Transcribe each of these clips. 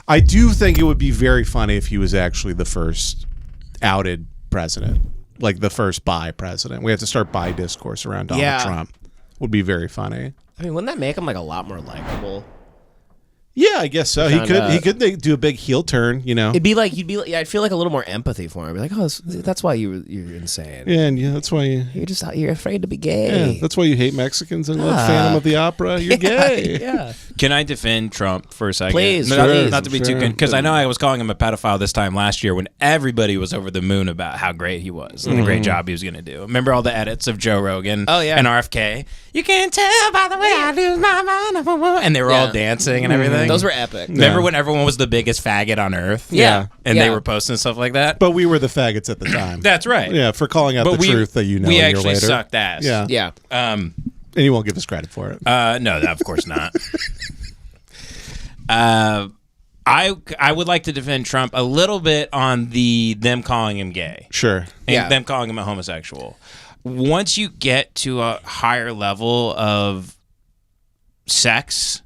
I do think it would be very funny if he was actually the first outed president, like the first bi president. We have to start bi discourse around Donald Trump. Would be very funny. I mean, wouldn't that make him like a lot more likable? Yeah, I guess so. He could do a big heel turn, you know. It'd be like I'd feel like a little more empathy for him. I'd be like, oh, that's why you're insane. Yeah, and that's why you're afraid to be gay. Yeah, that's why you hate Mexicans and love Phantom of the Opera. You're gay. Yeah. Can I defend Trump for a second? Please, not to be too, because I know I was calling him a pedophile this time last year when everybody was over the moon about how great he was and the great job he was going to do. Remember all the edits of Joe Rogan? Oh yeah. And RFK. You can tell by the way I lose my mind, and they were all dancing and everything. Those were epic. Remember when everyone was the biggest faggot on earth? Yeah. And they were posting stuff like that? But we were the faggots at the time. That's right. Yeah, for calling out the truth that you know we a year actually later. sucked ass. Yeah. Yeah. And you won't give us credit for it. No, of course not. I would like to defend Trump a little bit on them calling him gay. Sure. And them calling him a homosexual. Once you get to a higher level of sex,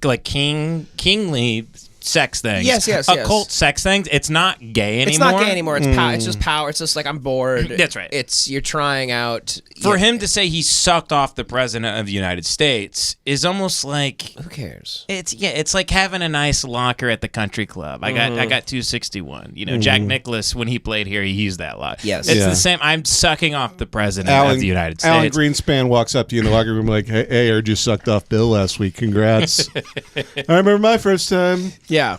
like kingly sex things. Yes. Occult sex things. It's not gay anymore. It's not gay anymore. It's it's just power. It's just like, I'm bored. That's right. You're trying out. For him to say he sucked off the president of the United States is almost like, who cares? It's like having a nice locker at the country club. I got 261. You know, Jack Nicklaus, when he played here, he used that lot. Yes. It's the same. I'm sucking off the president of the United States. Alan Greenspan walks up to you in the locker room like, hey, I heard you sucked off Bill last week. Congrats. I remember my first time. Yeah.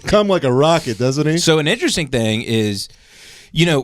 Come like a rocket, doesn't he? So an interesting thing is,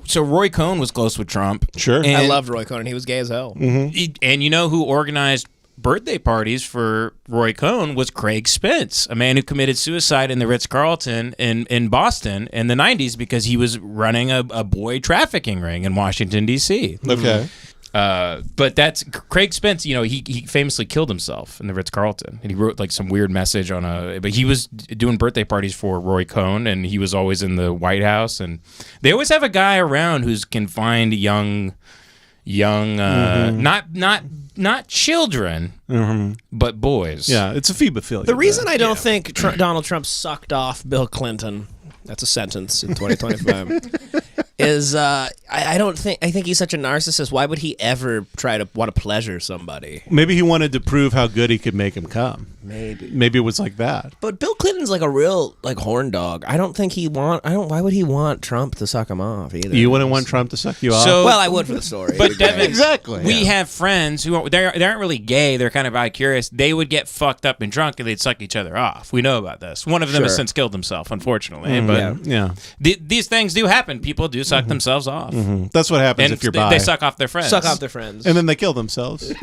so Roy Cohn was close with Trump. Sure. I loved Roy Cohn. He was gay as hell. And you know who organized birthday parties for Roy Cohn was Craig Spence, a man who committed suicide in the Ritz-Carlton in Boston in the 90s because he was running a boy trafficking ring in Washington, D.C. Okay. But that's Craig Spence. He famously killed himself in the Ritz-Carlton, and he wrote like some weird message but he was doing birthday parties for Roy Cohn, and he was always in the White House, and they always have a guy around who can find young, not children, but boys. Yeah, it's a phebophilia. The reason I don't think Donald Trump sucked off Bill Clinton, that's a sentence in 2025, is I think he's such a narcissist. Why would he ever try to want to pleasure somebody? Maybe he wanted to prove how good he could make him come. Maybe it was like that. But Bill Clinton's like a real horn dog. Why would he want Trump to suck him off either? You wouldn't want Trump to suck you off? Well, I would for the story. But Devin, exactly. We have friends who they aren't really gay. They're kind of bi-curious. They would get fucked up and drunk and they'd suck each other off. We know about this. One of them has since killed himself, unfortunately. But these things do happen. People do suck themselves off. That's what happens if you're bi. They suck off their friends. And then they kill themselves.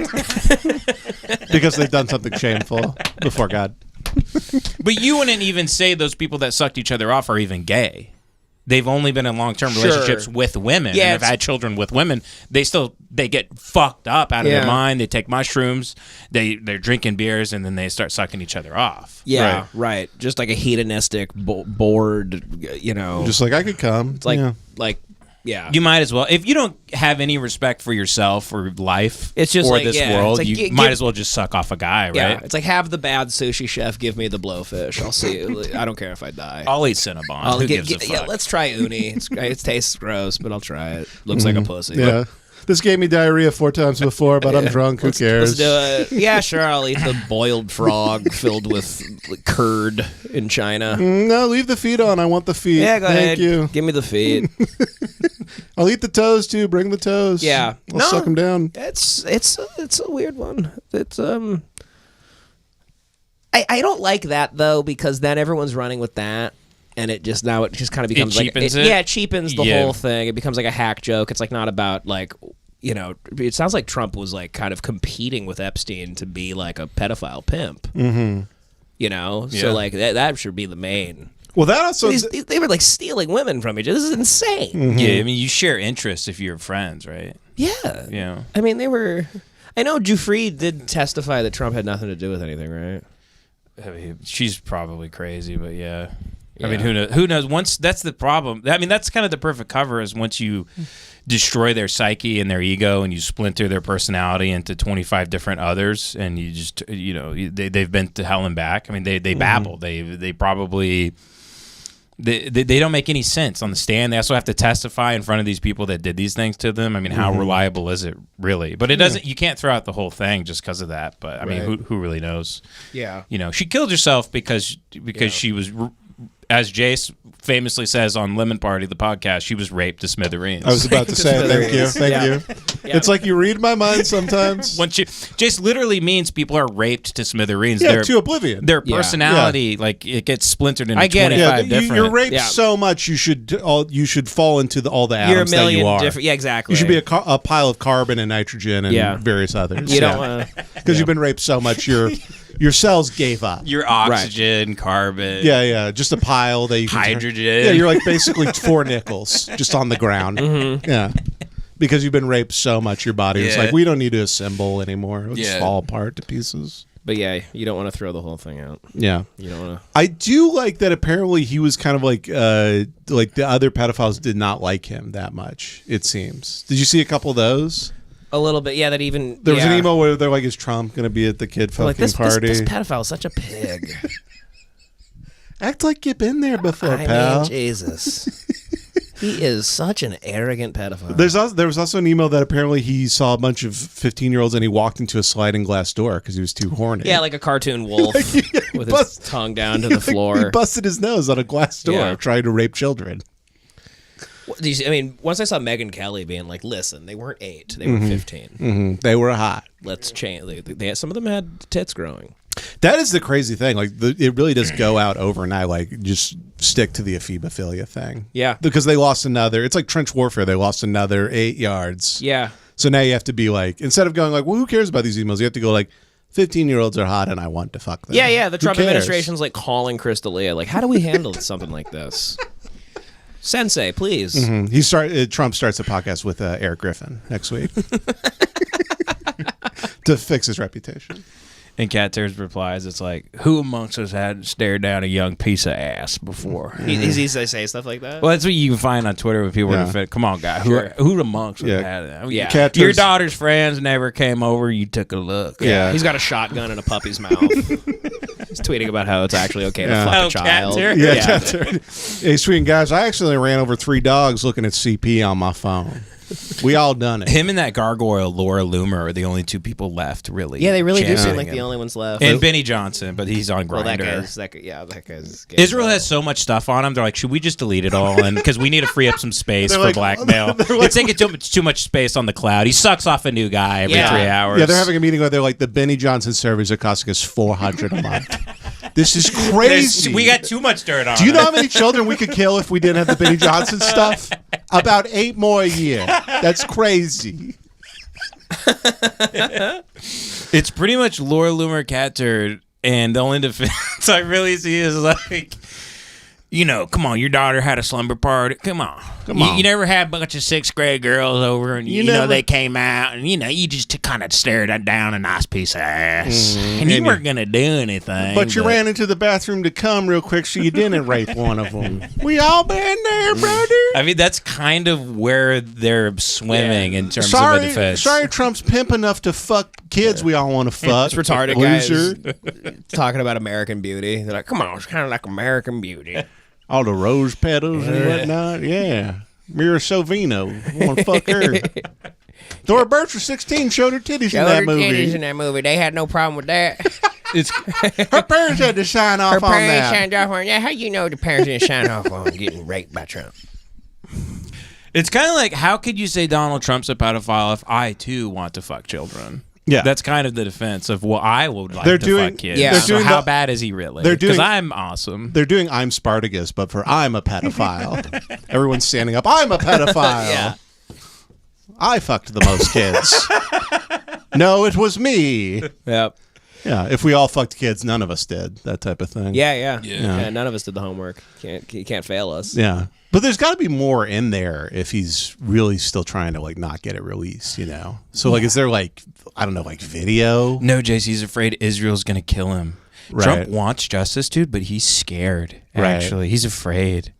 Because they've done something shameful before God. But you wouldn't even say those people that sucked each other off are even gay. They've only been in long-term relationships with women and have had children with women. They get fucked up out of their mind. They take mushrooms. They're drinking beers, and then they start sucking each other off. Yeah, right. Just like a hedonistic, bored, Just like I could come. It's like you might as well. If you don't have any respect for yourself or life it's just or like, this world, you might as well just suck off a guy, right? Yeah, it's like, have the bad sushi chef give me the blowfish. I'll see. I don't care if I die. I'll eat Cinnabon. Who gives a fuck? Yeah, let's try uni. It tastes gross, but I'll try it. Looks like a pussy. Yeah. This gave me diarrhea 4 times before, but I'm drunk. Who cares? Let's do it. Yeah, sure. I'll eat the boiled frog filled with curd in China. No, leave the feet on. I want the feet. Yeah, go ahead. Thank you. Give me the feet. I'll eat the toes too. Bring the toes. Yeah, I'll suck them down. It's a weird one. It's I don't like that though, because then everyone's running with that. And it just kind of becomes it cheapens it. Yeah, it cheapens the whole thing. It becomes like a hack joke. It's like not about like, it sounds like Trump was like kind of competing with Epstein to be like a pedophile pimp. So like that should be the main. Well, that also they were like stealing women from each other. This is insane. Yeah, I mean, you share interests if you're friends, right? Yeah. Yeah. I mean, they were. I know Giuffre did testify that Trump had nothing to do with anything, right? I mean, she's probably crazy, but yeah. I mean, who knows? Once that's the problem. I mean, that's kind of the perfect cover is once you destroy their psyche and their ego and you splinter their personality into 25 different others and you just, they've been to hell and back. I mean, they babble. They probably... They don't make any sense on the stand. They also have to testify in front of these people that did these things to them. I mean, how reliable is it really? But it doesn't. You can't throw out the whole thing just because of that. But I mean, who really knows? Yeah. She killed herself because she was, as Jace famously says on Lemonparty, the podcast, she was raped to smithereens. I was about to say thank you. Yeah. It's like you read my mind sometimes. Jace literally means people are raped to smithereens. Yeah, to oblivion. Their personality, like it gets splintered into 25 different. You're raped so much you should fall into all the atoms that you are. Yeah, exactly. You should be a pile of carbon and nitrogen and various others. You don't want to, because you've been raped so much your cells gave up. Your oxygen, carbon. Yeah. Just a pile that you can hydrogen. Yeah, you're like basically 4 nickels just on the ground. Mm-hmm. Yeah. Because you've been raped so much, your body is like, we don't need to assemble anymore. It'll just fall apart to pieces. But yeah, you don't want to throw the whole thing out. Yeah. You don't want to. I do like that apparently he was kind of like the other pedophiles did not like him that much, it seems. Did you see a couple of those? A little bit, yeah. That even there was an email where they're like, "Is Trump going to be at the kid fucking party?" This pedophile is such a pig. Act like you've been there before, pal. I mean, Jesus, he is such an arrogant pedophile. There was also an email that apparently he saw a bunch of 15-year-olds and he walked into a sliding glass door because he was too horny. Yeah, like a cartoon wolf with his tongue down to the floor. He busted his nose on a glass door trying to rape children. I mean, once I saw Megyn Kelly being like, listen, they weren't 8, they were 15. Mm-hmm. They were hot. Let's change. Some of them had tits growing. That is the crazy thing. Like, it really does go out overnight. Like, just stick to the ephebophilia thing. Yeah. Because they lost another. It's like trench warfare. They lost another 8 yards. Yeah. So now you have to be like, instead of going like, well, who cares about these emails? You have to go like, 15-year-olds are hot and I want to fuck them. Yeah. The Trump administration's like calling Crystalia. Like, how do we handle something like this? Sensei, please. Mm-hmm. Trump starts a podcast with Eric Griffin next week to fix his reputation. And Cat Turds replies, it's like, who amongst us had stared down a young piece of ass before? Is he say stuff like that? Well, that's what you can find on Twitter when people are fit. Come on, guy. Who amongst us had it? Yeah. Cat Your Turds. daughter's friends never came over. You took a look. Yeah. He's got a shotgun in a puppy's mouth. He's tweeting about how it's actually okay to fuck a child. Cat Turd. He's tweeting, guys, I accidentally ran over 3 dogs looking at CP on my phone. We all done it. Him and that gargoyle, Laura Loomer, are the only 2 people left, really. Yeah, they really do seem like the only ones left. And Benny Johnson, but he's on Grindr. That guy's gay. Israel has so much stuff on him. They're like, should we just delete it all? And because we need to free up some space for blackmail. It's taking too much space on the cloud. He sucks off a new guy every 3 hours. Yeah, they're having a meeting where they're like, the Benny Johnson servers are costing us $400 a month. This is crazy. We got too much dirt on. Do you know how many children we could kill if we didn't have the Benny Johnson stuff? About 8 more a year. That's crazy. It's pretty much Laura Loomer, Cat Turd, and the only defense I really see is like, come on, your daughter had a slumber party. Come on. You never had a bunch of 6th grade girls over and you know they came out and you just kind of stared down a nice piece of ass and you weren't gonna do anything. But you ran into the bathroom to come real quick so you didn't rape one of them. We all been there, brother. I mean, that's kind of where they're swimming in terms of a defense. Sorry, Trump's pimp enough to fuck kids we all want to fuck. It's retarded guys talking about American Beauty. They're like, come on, it's kind of like American Beauty. All the rose petals and whatnot. Yeah. Mira Sorvino. Want to fuck her. Thora Birch was 16, showed her titties in that movie. They had no problem with that. Her parents had to sign off on that. Her parents signed off on that. How you know the parents didn't sign off on getting raped by Trump? It's kind of like, how could you say Donald Trump's a pedophile if I, too, want to fuck children? Yeah, that's kind of the defense of, well, I would like to fuck kids. Yeah. So how bad is he really? Because I'm awesome. They're doing I'm Spartacus, but for I'm a pedophile. Everyone's standing up. I'm a pedophile. Yeah. I fucked the most kids. No, it was me. Yep. Yeah, if we all fucked kids, none of us did. That type of thing. Yeah. None of us did the homework. You can't fail us. Yeah. But there's got to be more in there if he's really still trying to not get it released, So is there I don't know, video? No, Jace, he's afraid Israel's going to kill him. Trump wants justice, dude, but he's scared. Actually, he's afraid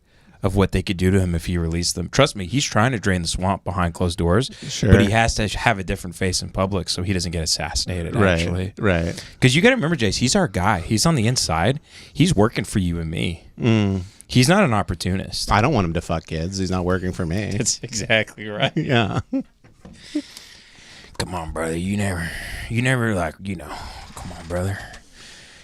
of what they could do to him if he released them. Trust me, he's trying to drain the swamp behind closed doors, but he has to have a different face in public so he doesn't get assassinated, actually. Right. Because you got to remember, Jace, he's our guy. He's on the inside. He's working for you and me. He's not an opportunist. I don't want him to fuck kids. He's not working for me. That's exactly right. Yeah. Come on, brother. You never like, come on, brother.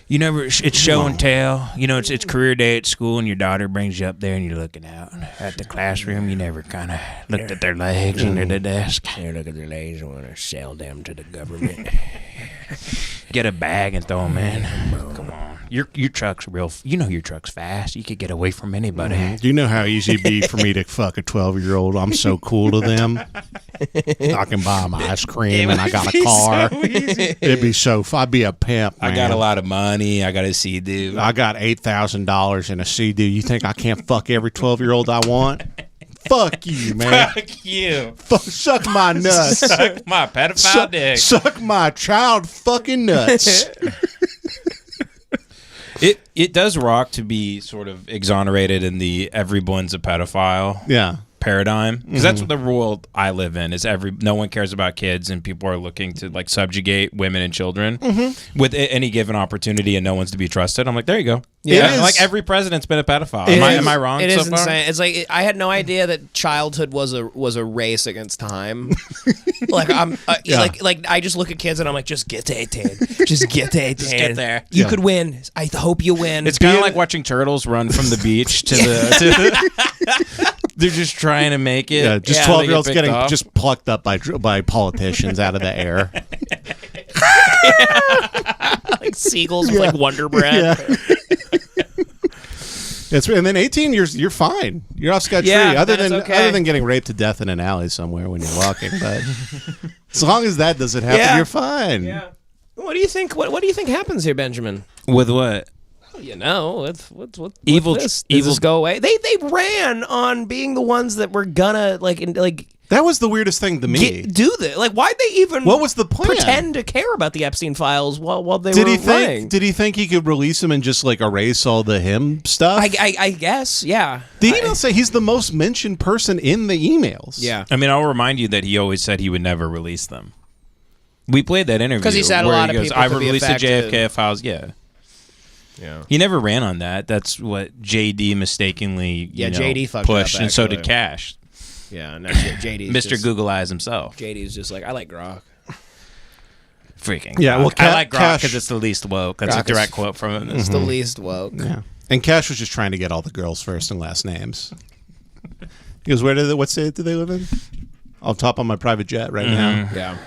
You never, it's show and tell. It's career day at school, and your daughter brings you up there, and you're looking out at the classroom. You never kind of looked at their legs under the desk. You look at their legs and want to sell them to the government. Get a bag and throw them in. Come on. Your truck's real. Your truck's fast. You could get away from anybody. Do you know how easy it'd be for me to fuck a 12-year-old? I'm so cool to them. I can buy them ice cream, and I got a car. So it'd be so. I'd be a pimp. Man. I got a lot of money. I got a Sea-Doo. I got $8,000 in a Sea-Doo. You think I can't fuck every 12-year-old I want? Fuck you, man. Fuck you. Suck my nuts. Suck my pedophile dick. Suck my child fucking nuts. It does rock to be sort of exonerated in the everyone's a pedophile paradigm, because that's what the world I live in is. No one cares about kids, and people are looking to like subjugate women and children with any given opportunity, and no one's to be trusted. I'm like, there you go. Yeah, like every president's been a pedophile. Am I wrong? It so is far? insane. It's like I had no idea that childhood was a race against time. Like like I just look at kids and I'm like, just get to 18, just get to 18, just get there. You could win. I hope you win. It's kind of like watching turtles run from the beach to the. They're just trying to make it. Yeah, just 12-year-olds getting just plucked up by politicians out of the air. Like seagulls with like Wonder Bread. And then 18 years, you're fine. You're off scot-free. Other than getting raped to death in an alley somewhere when you're walking, but as long as that doesn't happen, you're fine. Yeah. What do you think? What do you think happens here, Benjamin? With what? What's evil? Does this go away? They ran on being the ones that were gonna like. That was the weirdest thing to me. Do this? Like, why'd they even? What was the plan? Pretend to care about the Epstein files while they were running? Did he think he could release him and just like erase all the him stuff? I guess, yeah. The emails say he's the most mentioned person in the emails. Yeah. I mean, I'll remind you that he always said he would never release them. We played that interview because he said a lot of people. I released the JFK files. Yeah. He never ran on that. That's what JD mistakenly JD fucked pushed, up, and so did Cash. Yeah, no shit. JD, Mr. Google Eyes himself. JD's just like, I like grok. Freaking yeah. Well, I like grok because it's the least woke. That's a direct quote from him. It's the least woke. Yeah. And Cash was just trying to get all the girls' first and last names. He goes, what state do they live in? I'll top on my private jet right now. Yeah.